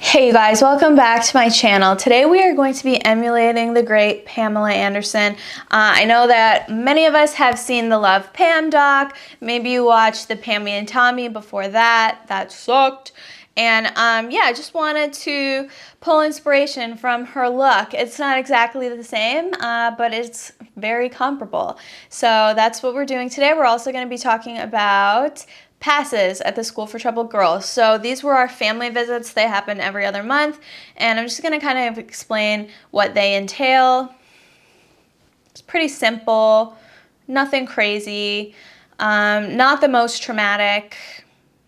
Hey guys, welcome back to my channel. Today we are going to be emulating the great Pamela Anderson. I know that many of us have seen the Love Pam doc. Maybe you watched the Pammy and Tommy before that. That sucked. And yeah, I just wanted to pull inspiration from her look. It's not exactly the same, but it's very comparable. So that's what we're doing today. We're also going to be talking about passes at the School for Troubled Girls. So these were our family visits. They happen every other month, and I'm just going to kind of explain what they entail. It's pretty simple, nothing crazy, not the most traumatic,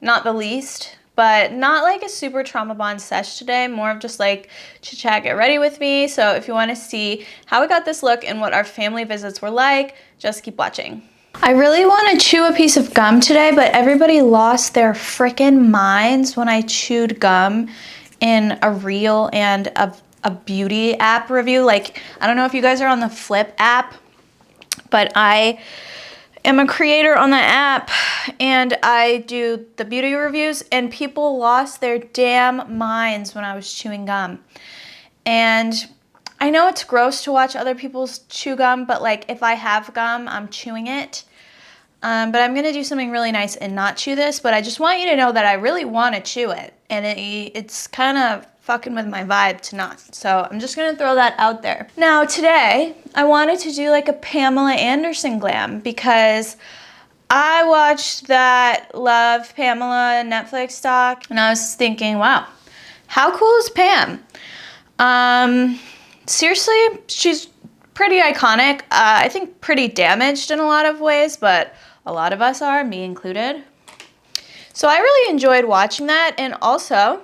not the least, but not like a super trauma bond sesh today, more of just like chit chat, get ready with me. So if you want to see how we got this look and what our family visits were like, just keep watching. I really want to chew a piece of gum today, but everybody lost their frickin' minds when I chewed gum in a reel and a beauty app review. Like, I don't know if you guys are on the Flip app, but I am a creator on the app and I do the beauty reviews, and people lost their damn minds when I was chewing gum. And I know it's gross to watch other people chew gum, but like if I have gum, I'm chewing it. But I'm going to do something really nice and not chew this, but I just want you to know that I really want to chew it, and it's kind of fucking with my vibe to not. So I'm just going to throw that out there. Now today, I wanted to do like a Pamela Anderson glam because I watched that Love Pamela Netflix doc, and I was thinking, wow, how cool is Pam? Seriously, she's pretty iconic. I think pretty damaged in a lot of ways, but a lot of us are, me included. So I really enjoyed watching that, and also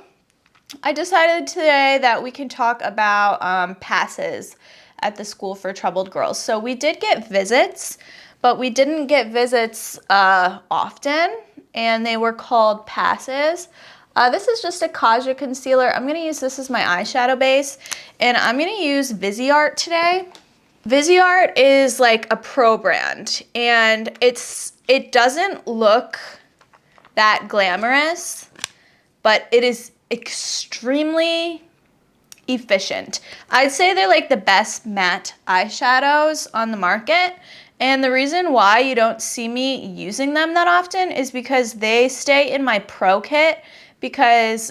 I decided today that we can talk about passes at the School for Troubled Girls. So we did get visits, but we didn't get visits often, and they were called passes. This is just a Kaja concealer. I'm going to use this as my eyeshadow base, and I'm going to use Viseart today. Viseart is like a pro brand, and it doesn't look that glamorous, but it is extremely efficient. I'd say they're like the best matte eyeshadows on the market, and the reason why you don't see me using them that often is because they stay in my pro kit because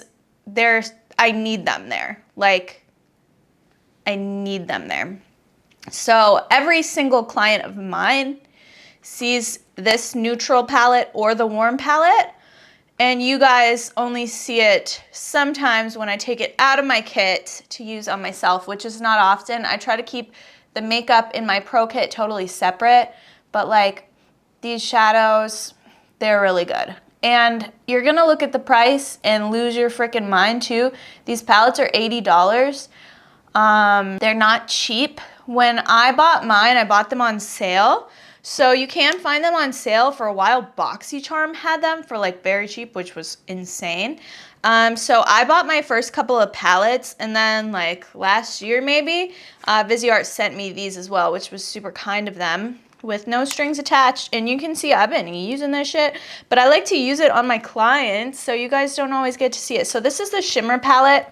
I need them there. Like, I need them there. So every single client of mine sees this neutral palette or the warm palette, and you guys only see it sometimes when I take it out of my kit to use on myself, which is not often. I try to keep the makeup in my pro kit totally separate, but like these shadows, they're really good. And you're gonna look at the price and lose your freaking mind too. These palettes are $80. They're not cheap. When I bought mine, I bought them on sale. So you can find them on sale. For a while, BoxyCharm had them for like very cheap, which was insane. So I bought my first couple of palettes, and then like last year maybe, Viseart sent me these as well, which was super kind of them, with no strings attached. And you can see I've been using this shit, but I like to use it on my clients, so you guys don't always get to see it. So this is the shimmer palette.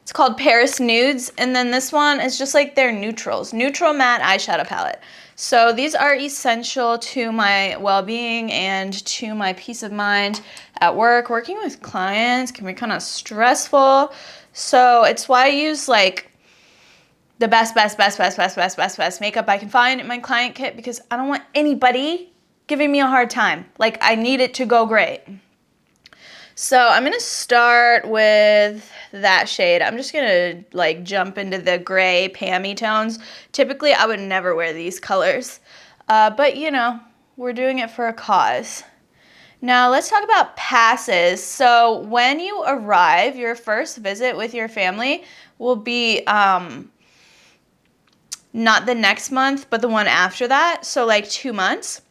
It's called Paris Nudes, and then this one is just like their neutrals, neutral matte eyeshadow palette. So these are essential to my well-being and to my peace of mind at work. Working with clients can be kind of stressful, so it's why I use like the best makeup I can find in my client kit, because I don't want anybody giving me a hard time. Like, I need it to go great. So I'm going to start with that shade. I'm just going to like jump into the gray Pammy tones. Typically, I would never wear these colors, but you know, we're doing it for a cause. Now let's talk about passes. So when you arrive, your first visit with your family will be not the next month, but the one after that. So like 2 months.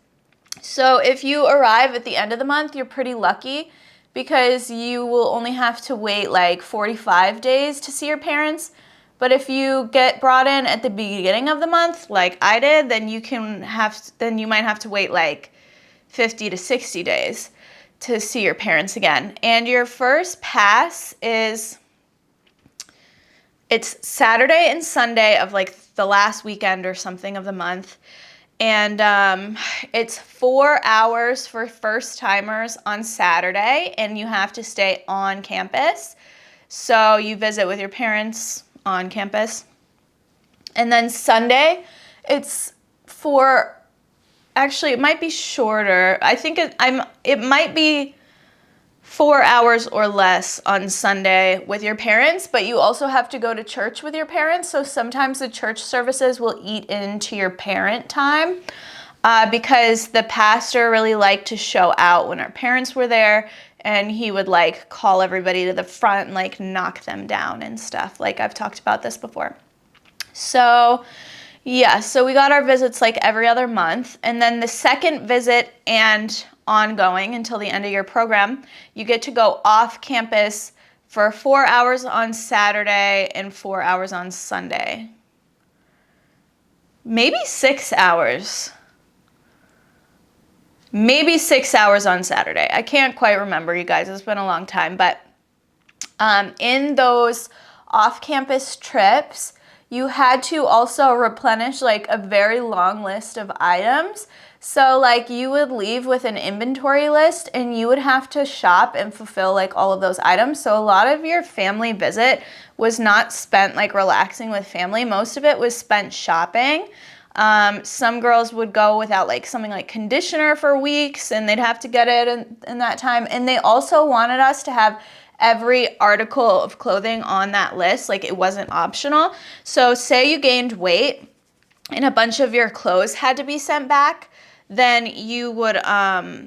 So if you arrive at the end of the month, you're pretty lucky, because you will only have to wait like 45 days to see your parents. But if you get brought in at the beginning of the month, like I did, then you might have to wait like 50 to 60 days to see your parents again. And your first pass is, it's Saturday and Sunday of like the last weekend or something of the month. And it's 4 hours for first timers on Saturday, and you have to stay on campus. So you visit with your parents on campus. And then Sunday, it's for, actually it might be shorter. I think it might be 4 hours or less on Sunday with your parents, but you also have to go to church with your parents. So sometimes the church services will eat into your parent time because the pastor really liked to show out when our parents were there, and he would like call everybody to the front and like knock them down and stuff. Like I've talked about this before. So yeah, so we got our visits like every other month, and then the second visit and ongoing until the end of your program, you get to go off campus for 4 hours on Saturday and 4 hours on Sunday. Maybe 6 hours. Maybe 6 hours on Saturday. I can't quite remember, you guys. It's been a long time. But in those off-campus trips, you had to also replenish like a very long list of items. So like you would leave with an inventory list, and you would have to shop and fulfill like all of those items. So a lot of your family visit was not spent like relaxing with family. Most of it was spent shopping. Some girls would go without like something like conditioner for weeks, and they'd have to get it in that time. And they also wanted us to have every article of clothing on that list. Like it wasn't optional. So say you gained weight and a bunch of your clothes had to be sent back, then you would have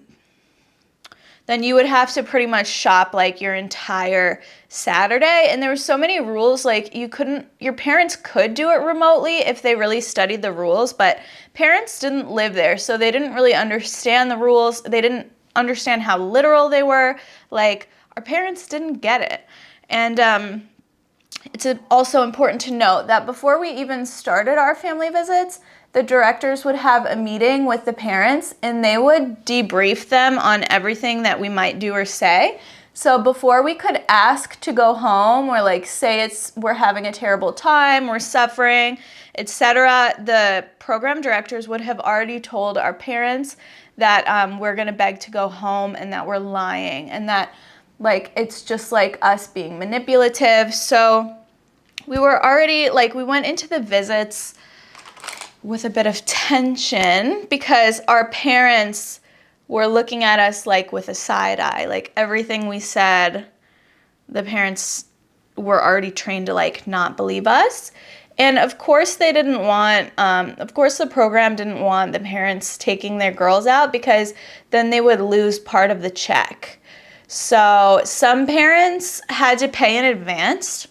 to pretty much shop like your entire Saturday. And there were so many rules, like your parents could do it remotely if they really studied the rules, but parents didn't live there, so they didn't really understand the rules. They didn't understand how literal they were. Like our parents didn't get it. And it's also important to note that before we even started our family visits, the directors would have a meeting with the parents, and they would debrief them on everything that we might do or say. So before we could ask to go home or like say we're having a terrible time, we're suffering, etc., the program directors would have already told our parents that we're going to beg to go home and that we're lying and that like it's just like us being manipulative. So we were already like, we went into the visits with a bit of tension because our parents were looking at us like with a side eye. Like everything we said, the parents were already trained to like not believe us. And of course they didn't want, of course the program didn't want the parents taking their girls out because then they would lose part of the check. So some parents had to pay in advance.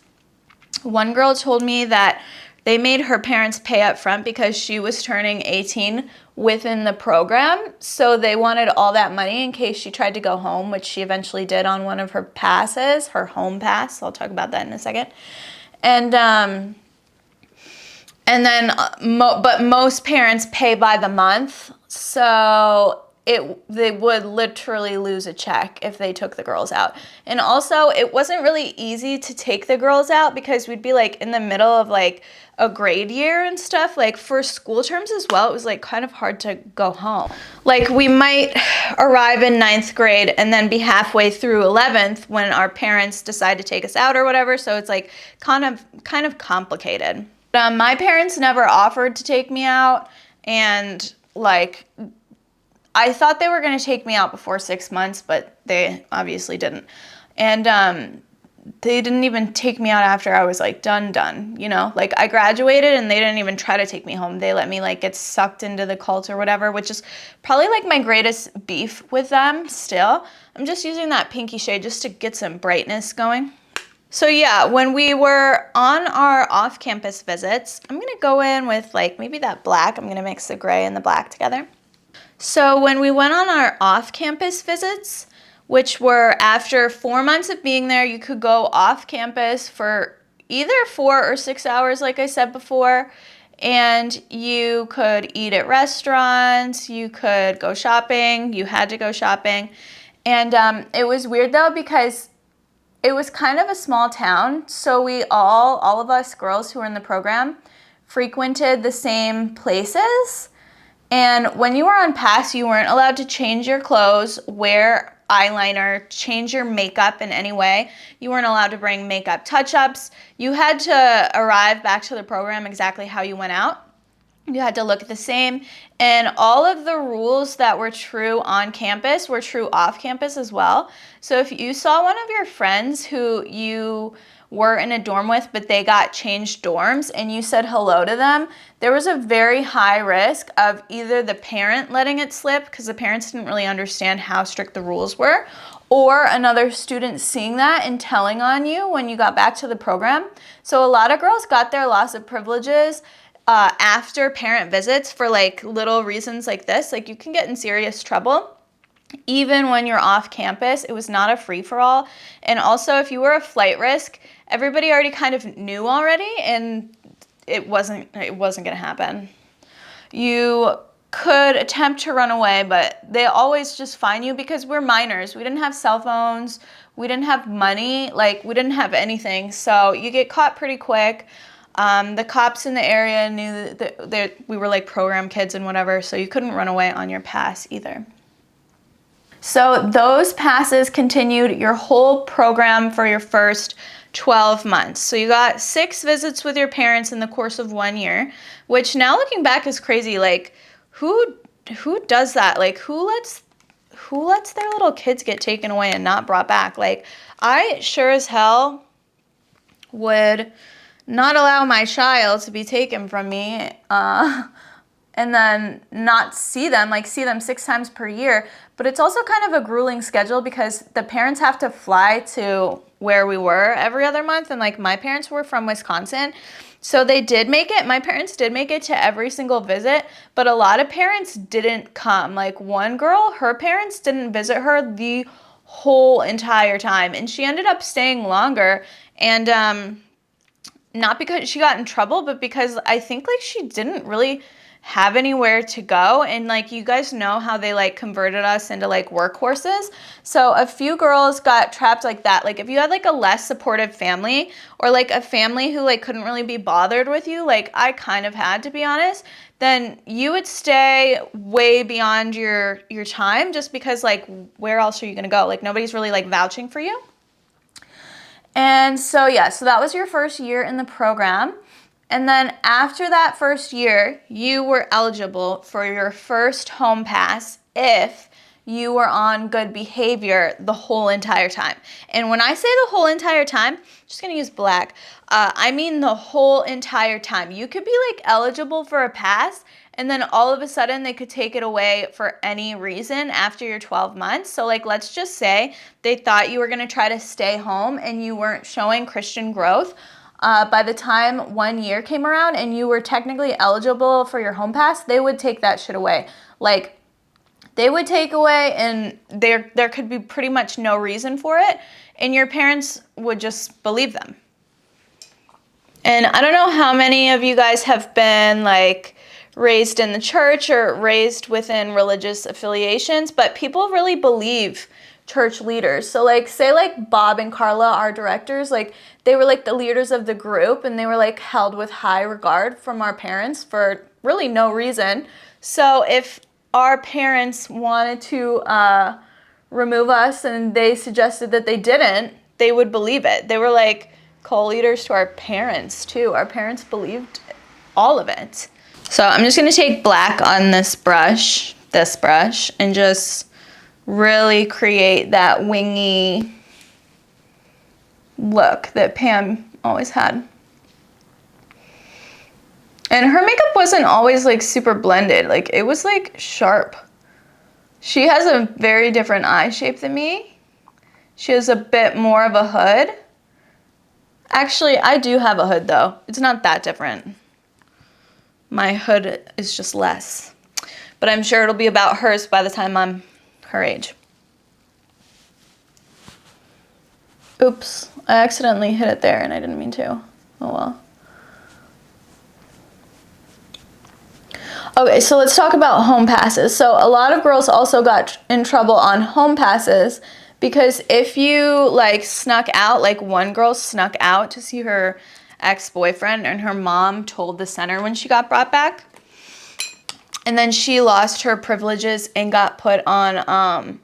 One girl told me that they made her parents pay up front because she was turning 18 within the program. So they wanted all that money in case she tried to go home, which she eventually did on one of her passes, her home pass. I'll talk about that in a second. And then, but most parents pay by the month. So they would literally lose a check if they took the girls out. And also it wasn't really easy to take the girls out because we'd be like in the middle of like a grade year and stuff. Like for school terms as well, it was like kind of hard to go home. Like we might arrive in 9th grade and then be halfway through 11th when our parents decide to take us out or whatever. So it's like kind of complicated. My parents never offered to take me out, and like I thought they were going to take me out before 6 months, but they obviously didn't. And they didn't even take me out after I was like done, you know? Like I graduated and they didn't even try to take me home. They let me like get sucked into the cult or whatever, which is probably like my greatest beef with them still. I'm just using that pinky shade just to get some brightness going. So yeah, when we were on our off-campus visits, I'm going to go in with like maybe that black. I'm going to mix the gray and the black together. So when we went on our off-campus visits, which were after 4 months of being there, you could go off campus for either 4 or 6 hours, like I said before, and you could eat at restaurants, you could go shopping, you had to go shopping, And it was weird though, because it was kind of a small town. So we all of us girls who were in the program frequented the same places. And when you were on pass, you weren't allowed to change your clothes, wear eyeliner, change your makeup in any way. You weren't allowed to bring makeup touch-ups. You had to arrive back to the program exactly how you went out. You had to look the same. And all of the rules that were true on campus were true off campus as well. So if you saw one of your friends who you were in a dorm with, but they got changed dorms and you said hello to them, there was a very high risk of either the parent letting it slip because the parents didn't really understand how strict the rules were, or another student seeing that and telling on you when you got back to the program. So a lot of girls got their loss of privileges after parent visits for like little reasons like this. Like you can get in serious trouble. Even when you're off campus, it was not a free-for-all. And also, if you were a flight risk, everybody already kind of knew already, and it wasn't going to happen. You could attempt to run away, but they always just find you because we're minors. We didn't have cell phones. We didn't have money. Like, we didn't have anything. So you get caught pretty quick. The cops in the area knew that we were like program kids and whatever, so you couldn't run away on your pass either. So those passes continued your whole program for your first 12 months. So you got 6 visits with your parents in the course of 1 year, which now looking back is crazy. Like, who does that? Like, who lets their little kids get taken away and not brought back? Like, I sure as hell would not allow my child to be taken from me and then not see them, like see them 6 times per year. But it's also kind of a grueling schedule because the parents have to fly to where we were every other month. And like my parents were from Wisconsin. So they did make it. My parents did make it to every single visit, but a lot of parents didn't come. Like one girl, her parents didn't visit her the whole entire time. And she ended up staying longer. And not because she got in trouble, but because I think like she didn't really have anywhere to go. And like you guys know how they like converted us into like workhorses. So a few girls got trapped like that. Like if you had like a less supportive family or like a family who like couldn't really be bothered with you, like I kind of had, to be honest, then you would stay way beyond your time just because like where else are you gonna go? Like nobody's really like vouching for you. And so yeah, so that was your first year in the program. And then after that first year, you were eligible for your first home pass if you were on good behavior the whole entire time. And when I say the whole entire time, I'm just gonna use black. I mean the whole entire time. You could be like eligible for a pass and then all of a sudden they could take it away for any reason after your 12 months. So like, let's just say they thought you were gonna try to stay home and you weren't showing Christian growth. By the time 1 year came around and you were technically eligible for your home pass, they would take that shit away. Like, they would take away and there could be pretty much no reason for it, and your parents would just believe them. And I don't know how many of you guys have been like raised in the church or raised within religious affiliations, but people really believe church leaders. So like say like Bob and Carla, our directors, like they were like the leaders of the group and they were like held with high regard from our parents for really no reason. So if our parents wanted to remove us and they suggested that they didn't, they would believe it. They were like co-leaders to our parents too. Our parents believed all of it. So I'm just gonna take black on this brush, and just really create that wingy look that Pam always had. And her makeup wasn't always like super blended, like it was like sharp. She has a very different eye shape than me. She has a bit more of a hood. Actually, I do have a hood though. It's not that different. My hood is just less. But I'm sure it'll be about hers by the time I'm her age. Oops, I accidentally hit it there and I didn't mean to. Oh well. Okay, so let's talk about home passes. So a lot of girls also got in trouble on home passes because if you like snuck out, like one girl snuck out to see her ex-boyfriend and her mom told the center when she got brought back. And then she lost her privileges and got put on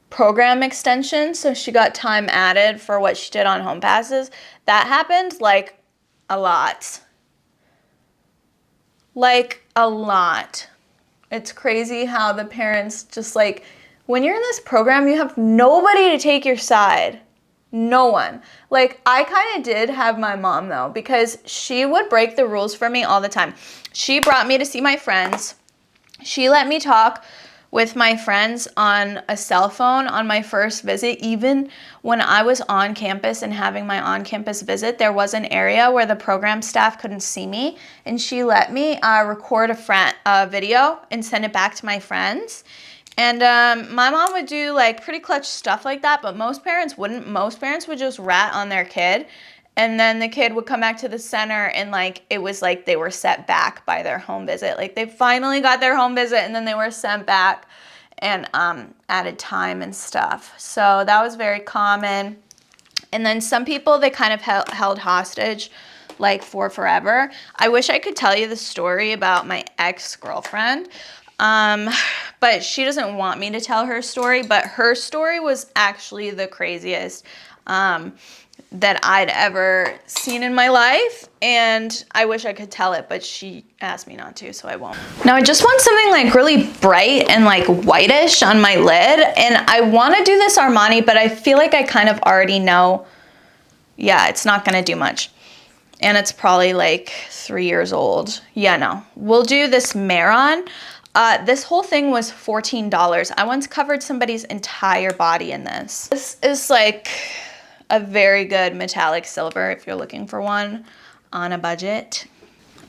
program extension. So she got time added for what she did on home passes. That happened like a lot. Like a lot. It's crazy how the parents just like, when you're in this program, you have nobody to take your side. No one. Like, I kind of did have my mom though, because she would break the rules for me all the time. She brought me to see my friends. She let me talk with my friends on a cell phone on my first visit. Even when I was on campus and having my on-campus visit, there was an area where the program staff couldn't see me, and she let me record a video and send it back to my friends. And my mom would do like pretty clutch stuff like that, but most parents wouldn't. Most parents would just rat on their kid, and then the kid would come back to the center and like it was like they were set back by their home visit. Like they finally got their home visit and then they were sent back and added time and stuff. So that was very common. And then some people they kind of held hostage like for forever. I wish I could tell you the story about my ex-girlfriend. But she doesn't want me to tell her story, but her story was actually the craziest that I'd ever seen in my life, and I wish I could tell it, but she asked me not to, so I won't. Now I just want something like really bright and like whitish on my lid, and I want to do this Armani, but I feel like I kind of already know, yeah, it's not going to do much. And it's probably like 3 years old. Yeah, no. We'll do this Mehron. This whole thing was $14. I once covered somebody's entire body in this. This is like a very good metallic silver if you're looking for one on a budget.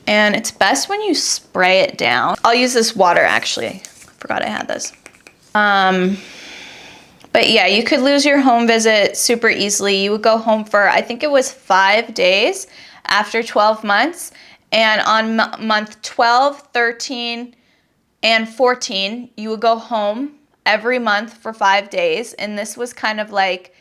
And it's best when you spray it down. I'll use this water actually. I forgot I had this. But yeah, you could lose your home visit super easily. You would go home for, I think it was 5 days after 12 months. And on month 12, 13, and 14, you would go home every month for 5 days. And this was kind of like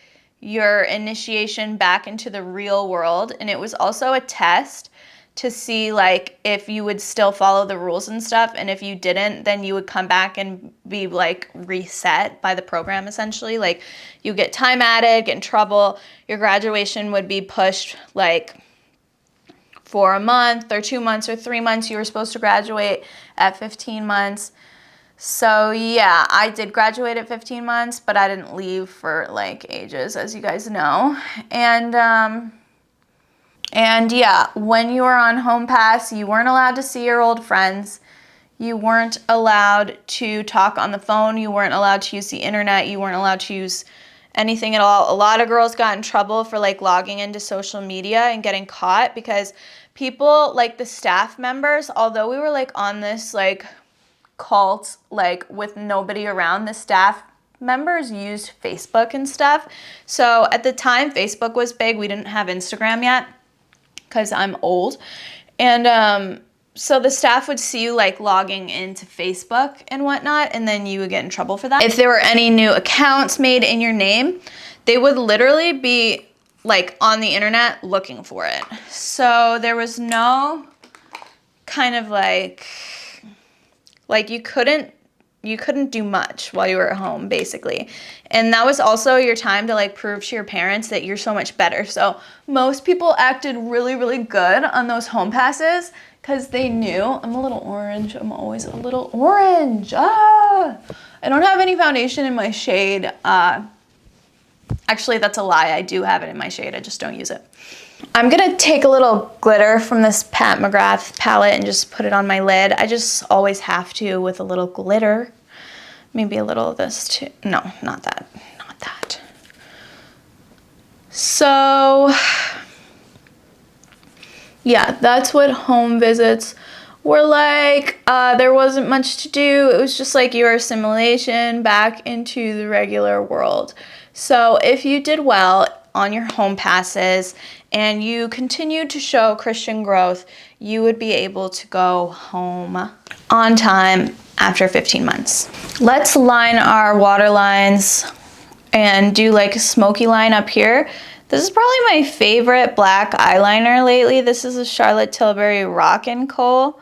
your initiation back into the real world. And it was also a test to see like if you would still follow the rules and stuff. And if you didn't, then you would come back and be like reset by the program essentially. Like you get time added, get in trouble. Your graduation would be pushed like for a month or 2 months or 3 months. You were supposed to graduate at 15 months. So yeah, I did graduate at 15 months, but I didn't leave for like ages, as you guys know. And yeah, when you were on home pass, you weren't allowed to see your old friends. You weren't allowed to talk on the phone. You weren't allowed to use the internet. You weren't allowed to use anything at all. A lot of girls got in trouble for like logging into social media and getting caught because people, like the staff members, although we were like on this like cult, like with nobody around, the staff members used Facebook and stuff. So at the time Facebook was big. We didn't have Instagram yet because I'm old. And so the staff would see you like logging into Facebook and whatnot, and then you would get in trouble for that. If there were any new accounts made in your name, they would literally be like on the internet looking for it. So there was no kind of like you couldn't do much while you were at home basically. And that was also your time to like prove to your parents that you're so much better. So most people acted really, really good on those home passes because they knew. I'm a little orange. I'm always a little orange. I don't have any foundation in my shade. Actually, that's a lie. I do have it in my shade. I just don't use it. I'm gonna take a little glitter from this Pat McGrath palette and just put it on my lid. I just always have to with a little glitter. Maybe a little of this too. No, not that. Not that. So, yeah, that's what home visits were like. There wasn't much to do. It was just like your assimilation back into the regular world. So if you did well, on your home passes and you continued to show Christian growth, you would be able to go home on time after 15 months. Let's line our waterlines and do like a smoky line up here. This is probably my favorite black eyeliner lately. This is a Charlotte Tilbury Rockin' Kohl.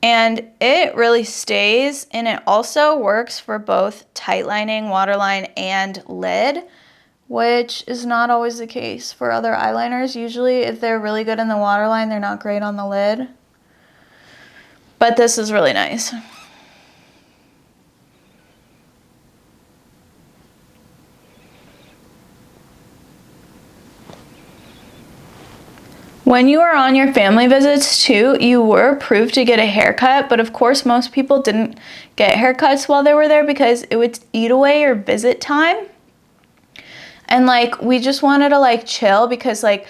And it really stays, and it also works for both tight lining, waterline, and lid, which is not always the case for other eyeliners. Usually, if they're really good in the waterline, they're not great on the lid. But this is really nice. When you were on your family visits too, you were approved to get a haircut, but of course most people didn't get haircuts while they were there because it would eat away your visit time. And like, we just wanted to like chill because like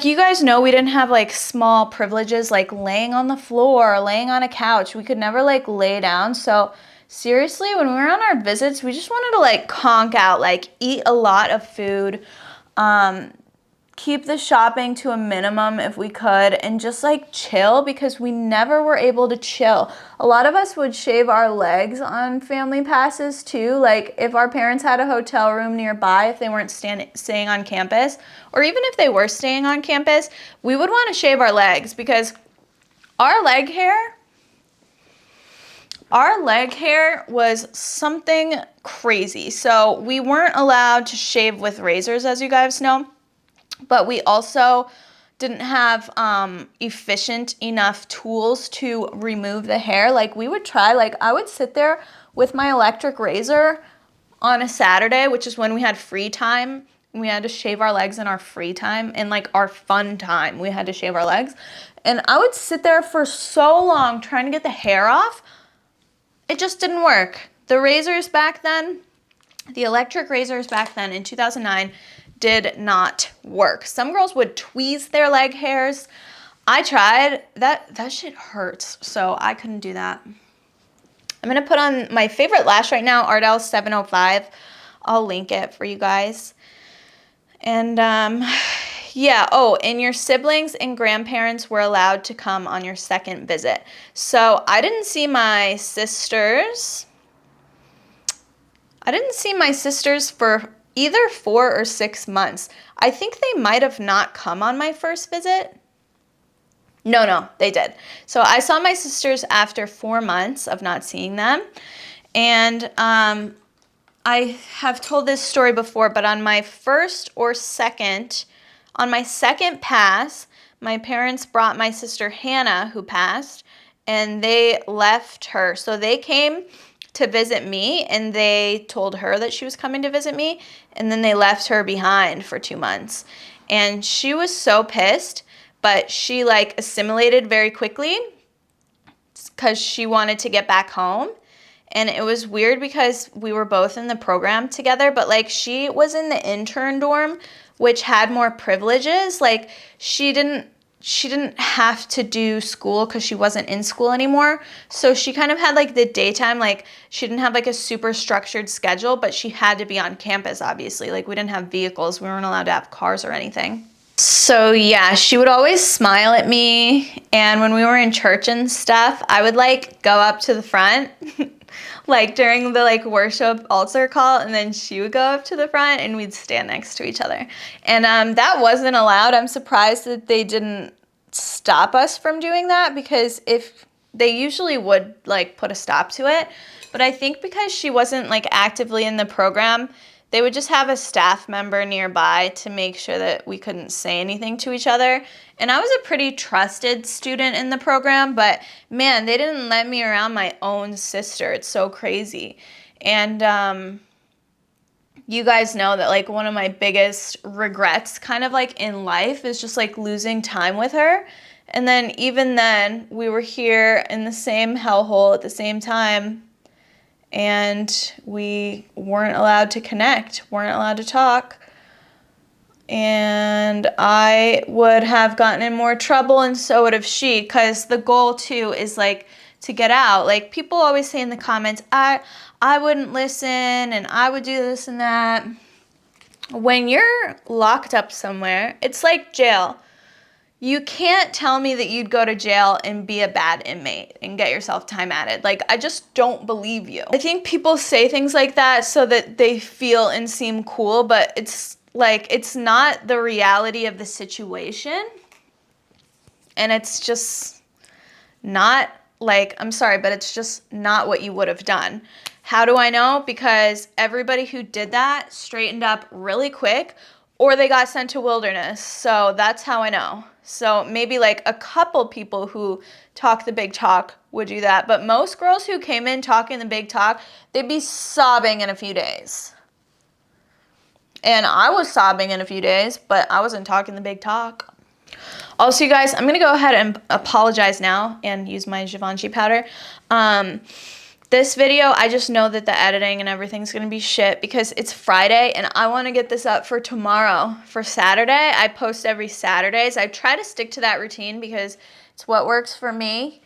you guys know, we didn't have like small privileges like laying on the floor or laying on a couch. We could never like lay down. So seriously, when we were on our visits, we just wanted to like conk out, like eat a lot of food, keep the shopping to a minimum if we could, and just like chill because we never were able to chill. A lot of us would shave our legs on family passes too. Like if our parents had a hotel room nearby, if they weren't staying on campus, or even if they were staying on campus, we would want to shave our legs because our leg hair was something crazy. So we weren't allowed to shave with razors, as you guys know. But we also didn't have efficient enough tools to remove the hair. Like we would try, like I would sit there with my electric razor on a Saturday, which is when we had free time. We had to shave our legs in our free time, and like our fun time, we had to shave our legs. And I would sit there for so long trying to get the hair off. It just didn't work. The razors back then, the electric razors back then in 2009, did not work. Some girls would tweeze their leg hairs. I tried. That shit hurts, so I couldn't do that. I'm gonna put on my favorite lash right now, Ardell 705. I'll link it for you guys. And yeah, oh, and your siblings and grandparents were allowed to come on your second visit. So I didn't see my sisters. For either 4 or 6 months. I think they might have not come on my first visit. No, they did. So I saw my sisters after 4 months of not seeing them. And I have told this story before, but on my second pass, my parents brought my sister Hannah, who passed, and they left her. So they came to visit me, and they told her that she was coming to visit me, and then they left her behind for 2 months. And she was so pissed, but she like assimilated very quickly because she wanted to get back home. And it was weird because we were both in the program together, but like she was in the intern dorm, which had more privileges. Like she didn't have to do school because she wasn't in school anymore. So she kind of had like the daytime, like she didn't have like a super structured schedule, but she had to be on campus, obviously. Like we didn't have vehicles. We weren't allowed to have cars or anything. So yeah, she would always smile at me. And when we were in church and stuff, I would like go up to the front like during the like worship altar call, and then she would go up to the front and we'd stand next to each other. And that wasn't allowed. I'm surprised that they didn't stop us from doing that, because if they usually would like put a stop to it, but I think because she wasn't like actively in the program, they would just have a staff member nearby to make sure that we couldn't say anything to each other. And I was a pretty trusted student in the program, but man, they didn't let me around my own sister. It's so crazy. And you guys know that like one of my biggest regrets kind of like in life is just like losing time with her. And then even then we were here in the same hellhole at the same time, and we weren't allowed to connect, weren't allowed to talk. And I would have gotten in more trouble, and so would have she, because the goal too is like to get out. Like people always say in the comments, I wouldn't listen and I would do this and that. when you're locked up somewhere, it's like jail. You can't tell me that you'd go to jail and be a bad inmate and get yourself time added. Like, I just don't believe you. I think people say things like that so that they feel and seem cool, but it's like, it's not the reality of the situation. And it's just not like, I'm sorry, but it's just not what you would have done. How do I know? Because everybody who did that straightened up really quick, or they got sent to wilderness. So that's how I know. So maybe like a couple people who talk the big talk would do that. But most girls who came in talking the big talk, they'd be sobbing in a few days. And I was sobbing in a few days, but I wasn't talking the big talk. Also, you guys, I'm going to go ahead and apologize now and use my Givenchy powder. This video, I just know that the editing and everything's going to be shit because it's Friday and I want to get this up for tomorrow. For Saturday, I post every Saturdays. I try to stick to that routine because it's what works for me.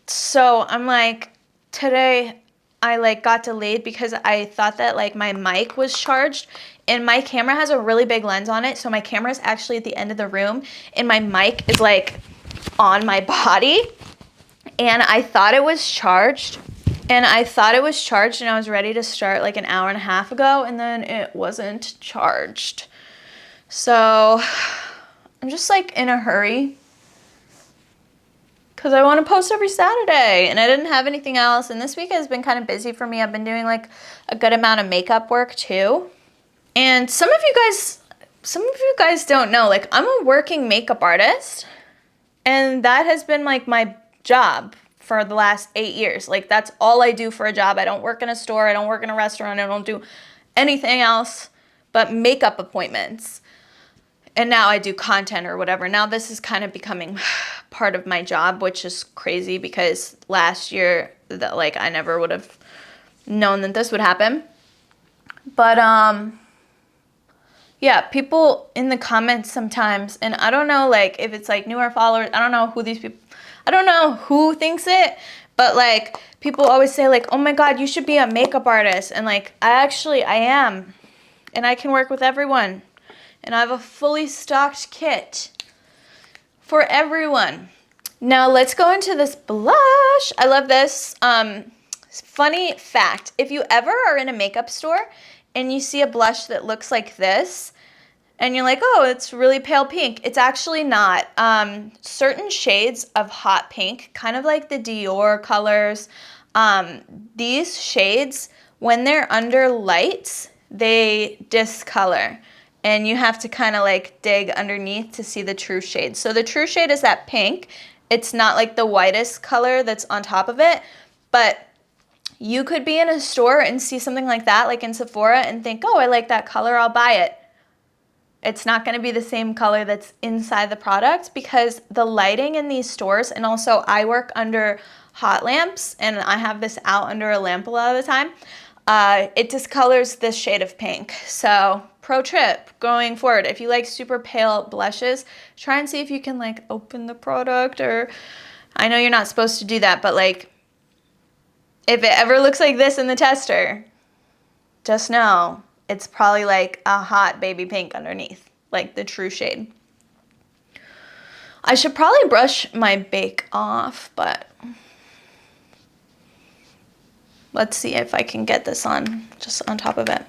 So I'm like, today I like got delayed because I thought that like my mic was charged, and my camera has a really big lens on it. So my camera is actually at the end of the room and my mic is like on my body. And I thought it was charged, and I was ready to start like an hour and a half ago, and then it wasn't charged. So I'm just like in a hurry because I want to post every Saturday, and I didn't have anything else. And this week has been kind of busy for me. I've been doing like a good amount of makeup work too. And some of you guys don't know, like I'm a working makeup artist, and that has been like my job for the last 8 years. Like that's all I do for a job. I don't work in a store. I don't work in a restaurant. I don't do anything else but makeup appointments. And now I do content or whatever. Now this is kind of becoming part of my job, which is crazy because last year that like I never would have known that this would happen. But yeah, people in the comments sometimes, and I don't know like if it's like newer followers, I don't know who these people, I don't know who thinks it, but like people always say like, oh my God, you should be a makeup artist. And like, I am, and I can work with everyone. And I have a fully stocked kit for everyone. Now let's go into this blush. I love this. Funny fact, if you ever are in a makeup store and you see a blush that looks like this, and you're like, oh, it's really pale pink. It's actually not. Certain shades of hot pink, kind of like the Dior colors, these shades, when they're under lights, they discolor. And you have to kind of like dig underneath to see the true shade. So the true shade is that pink. It's not like the whitest color that's on top of it, but you could be in a store and see something like that, like in Sephora, and think, oh, I like that color, I'll buy it. It's not going to be the same color that's inside the product because the lighting in these stores, and also I work under hot lamps and I have this out under a lamp a lot of the time, it discolors this shade of pink. So pro tip going forward, if you like super pale blushes, try and see if you can like open the product, or I know you're not supposed to do that, but like if it ever looks like this in the tester, just know it's probably like a hot baby pink underneath, like the true shade. I should probably brush my bake off, but let's see if I can get this on, just on top of it.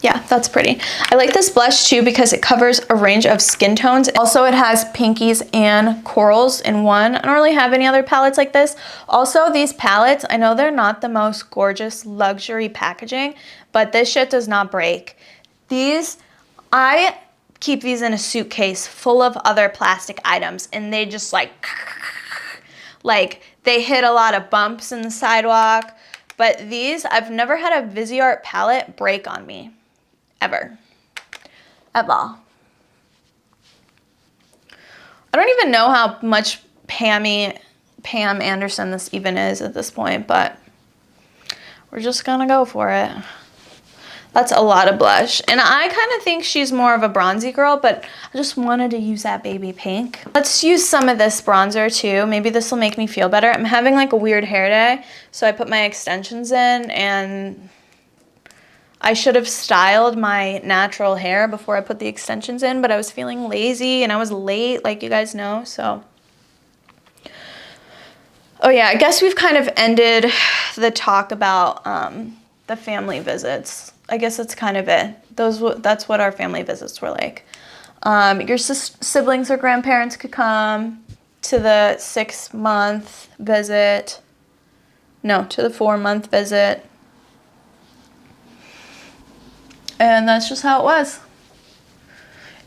Yeah, that's pretty. I like this blush too because it covers a range of skin tones. Also, it has pinkies and corals in one. I don't really have any other palettes like this. Also, these palettes, I know they're not the most gorgeous luxury packaging, but this shit does not break. These, I keep these in a suitcase full of other plastic items, and they just like they hit a lot of bumps in the sidewalk. But these, I've never had a Viseart palette break on me. Ever. At all. I don't even know how much Pam Anderson this even is at this point, but we're just gonna go for it. That's a lot of blush. And I kind of think she's more of a bronzy girl, but I just wanted to use that baby pink. Let's use some of this bronzer too. Maybe this will make me feel better. I'm having like a weird hair day, so I put my extensions in, and I should have styled my natural hair before I put the extensions in, but I was feeling lazy and I was late, like you guys know, so. Oh yeah, I guess we've kind of ended the talk about the family visits. I guess that's kind of it. That's what our family visits were like. Your siblings or grandparents could come to the 6-month visit. No, to the 4-month visit. And that's just how it was.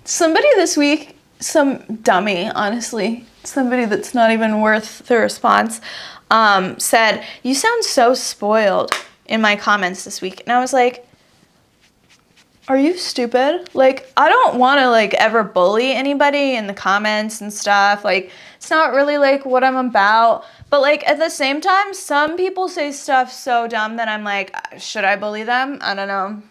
Somebody this week, some dummy, honestly, somebody that's not even worth the response, said, "You sound so spoiled," in my comments this week. And I was like, are you stupid? Like, I don't want to like ever bully anybody in the comments and stuff. Like, it's not really like what I'm about. But like at the same time, some people say stuff so dumb that I'm like, should I bully them? I don't know.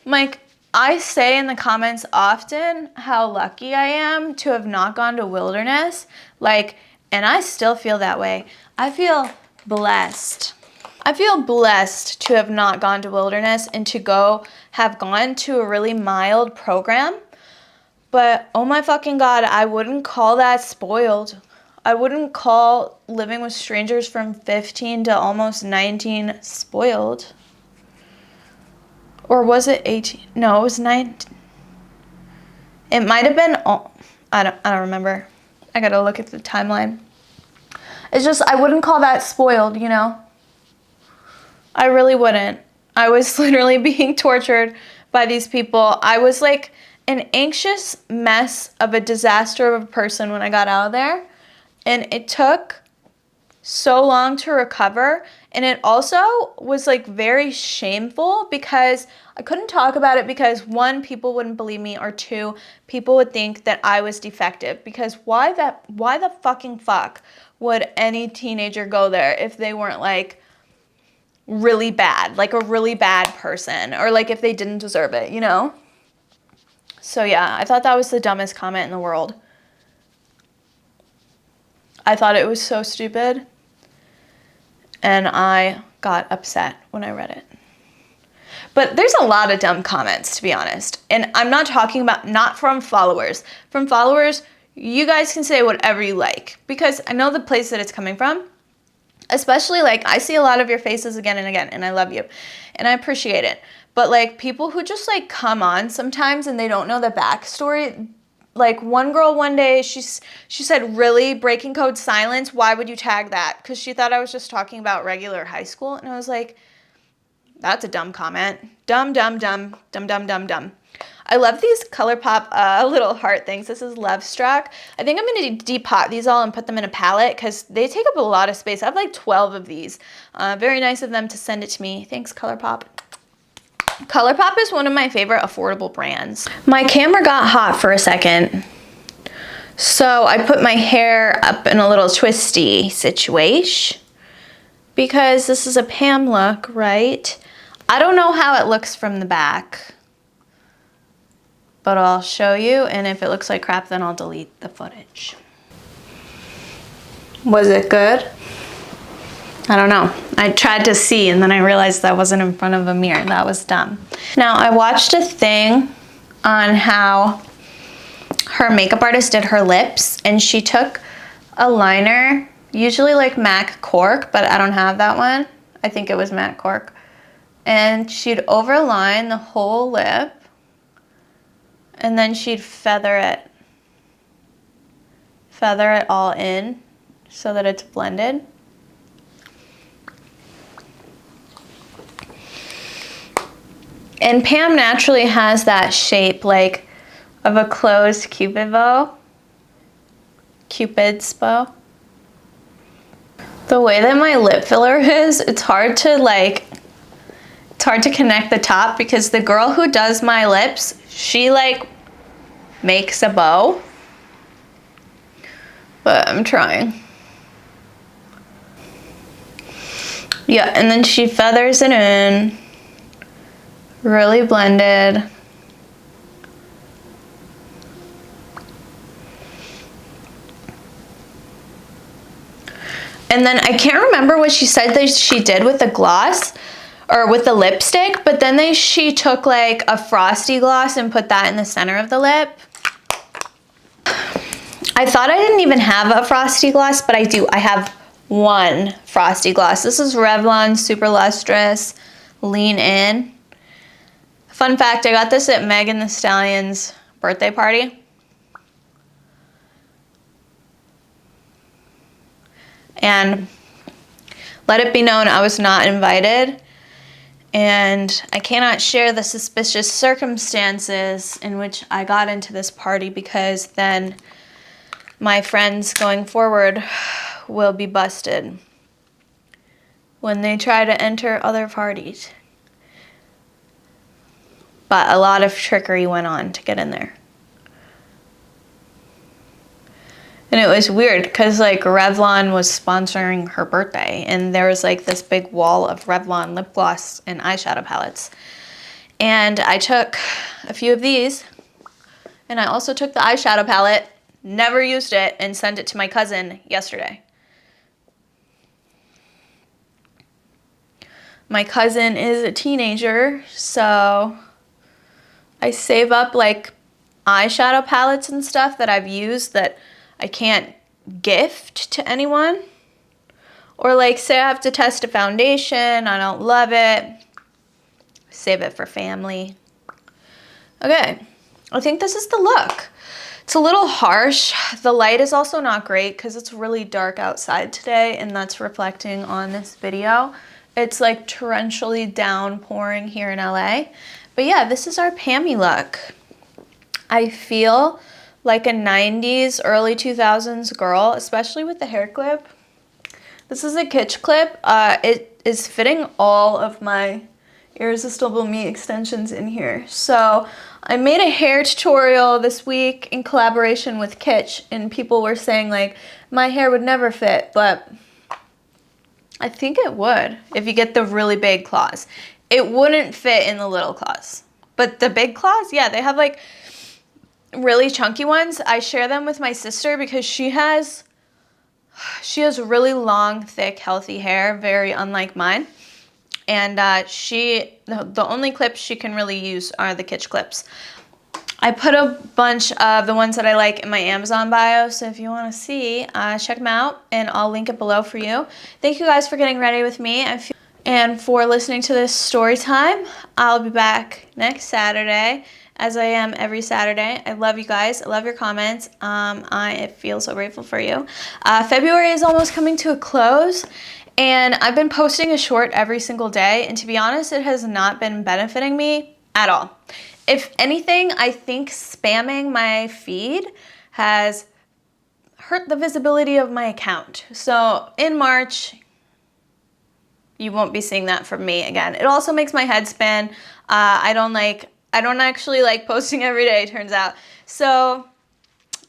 Like, I say in the comments often how lucky I am to have not gone to Wilderness. Like, and I still feel that way. I feel blessed. I feel blessed to have not gone to Wilderness and to have gone to a really mild program. But oh my fucking God, I wouldn't call that spoiled. I wouldn't call living with strangers from 15 to almost 19 spoiled. Or was it 18? No, it was 19. It might have been, I don't remember. I gotta look at the timeline. It's just, I wouldn't call that spoiled, you know? I really wouldn't. I was literally being tortured by these people. I was like an anxious mess of a disaster of a person when I got out of there. And it took so long to recover. And it also was like very shameful because I couldn't talk about it because 1, people wouldn't believe me, or 2, people would think that I was defective. Because why the fucking fuck would any teenager go there if they weren't like really bad, like a really bad person, or like if they didn't deserve it, you know? So yeah, I thought that was the dumbest comment in the world. I thought it was so stupid, and I got upset when I read it. But there's a lot of dumb comments, to be honest. And I'm not talking about, not from followers. From followers, you guys can say whatever you like, because I know the place that it's coming from. Especially, like, I see a lot of your faces again and again, and I love you, and I appreciate it. But, like, people who just, like, come on sometimes and they don't know the backstory. Like, one girl one day, she said, "Really? Breaking code silence? Why would you tag that?" Because she thought I was just talking about regular high school. And I was like, that's a dumb comment. Dumb, dumb, dumb, dumb, dumb, dumb, dumb. I love these Colourpop little heart things. This is Love Struck. I think I'm going to depot these all and put them in a palette because they take up a lot of space. I have like 12 of these. Very nice of them to send it to me. Thanks, Colourpop. Colourpop is one of my favorite affordable brands. My camera got hot for a second, so I put my hair up in a little twisty situation because this is a Pam look, right? I don't know how it looks from the back, but I'll show you, and if it looks like crap, then I'll delete the footage. Was it good? I don't know. I tried to see, and then I realized that wasn't in front of a mirror. That was dumb. Now, I watched a thing on how her makeup artist did her lips, and she took a liner, usually like MAC Cork, but I don't have that one. I think it was MAC Cork. And she'd overline the whole lip, and then she'd feather it all in so that it's blended. And Pam naturally has that shape like of a closed Cupid's bow. The way that my lip filler is, it's hard to connect the top because the girl who does my lips, she like makes a bow, but I'm trying. Yeah, and then she feathers it in. Really blended. And then I can't remember what she said that she did with the gloss or with the lipstick, but then she took like a frosty gloss and put that in the center of the lip. I thought I didn't even have a frosty gloss, but I do. I have one frosty gloss. This is Revlon Super Lustrous Lean In. Fun fact, I got this at Megan Thee Stallion's birthday party. And let it be known I was not invited, and I cannot share the suspicious circumstances in which I got into this party, because then my friends going forward will be busted when they try to enter other parties. But a lot of trickery went on to get in there. And it was weird because like Revlon was sponsoring her birthday, and there was like this big wall of Revlon lip gloss and eyeshadow palettes. And I took a few of these, and I also took the eyeshadow palette, never used it, and sent it to my cousin yesterday. My cousin is a teenager, so I save up like eyeshadow palettes and stuff that I've used that I can't gift to anyone. Or like say I have to test a foundation, I don't love it, save it for family. Okay, I think this is the look. It's a little harsh. The light is also not great because it's really dark outside today, and that's reflecting on this video. It's like torrentially downpouring here in LA. But yeah, this is our Pammy look. I feel like a 90s, early 2000s girl, especially with the hair clip. This is a kitsch clip. It is fitting all of my Irresistible Me extensions in here. So I made a hair tutorial this week in collaboration with Kitsch, and people were saying like, my hair would never fit, but I think it would if you get the really big claws. It wouldn't fit in the little claws, but the big claws, yeah, they have like really chunky ones. I share them with my sister because she has really long, thick, healthy hair, very unlike mine. And the only clips she can really use are the Kitsch clips. I put a bunch of the ones that I like in my Amazon bio, so if you want to see, check them out, and I'll link it below for you. Thank you guys for getting ready with me and for listening to this story time. I'll be back next Saturday, as I am every Saturday. I love you guys. I love your comments. I feel so grateful for you. February is almost coming to a close, and I've been posting a short every single day, and to be honest, it has not been benefiting me at all. If anything, I think spamming my feed has hurt the visibility of my account. So in March, you won't be seeing that from me again. It also makes my head spin. I don't actually like posting every day, turns out. So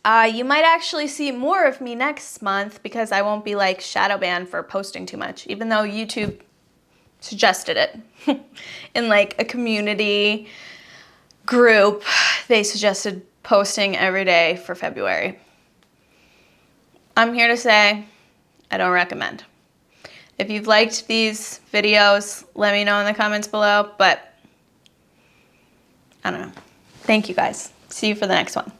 you might actually see more of me next month because I won't be like shadow banned for posting too much, even though YouTube suggested it in like a community group. They suggested posting every day for February. I'm here to say I don't recommend. If you've liked these videos, let me know in the comments below, but I don't know. Thank you guys. See you for the next one.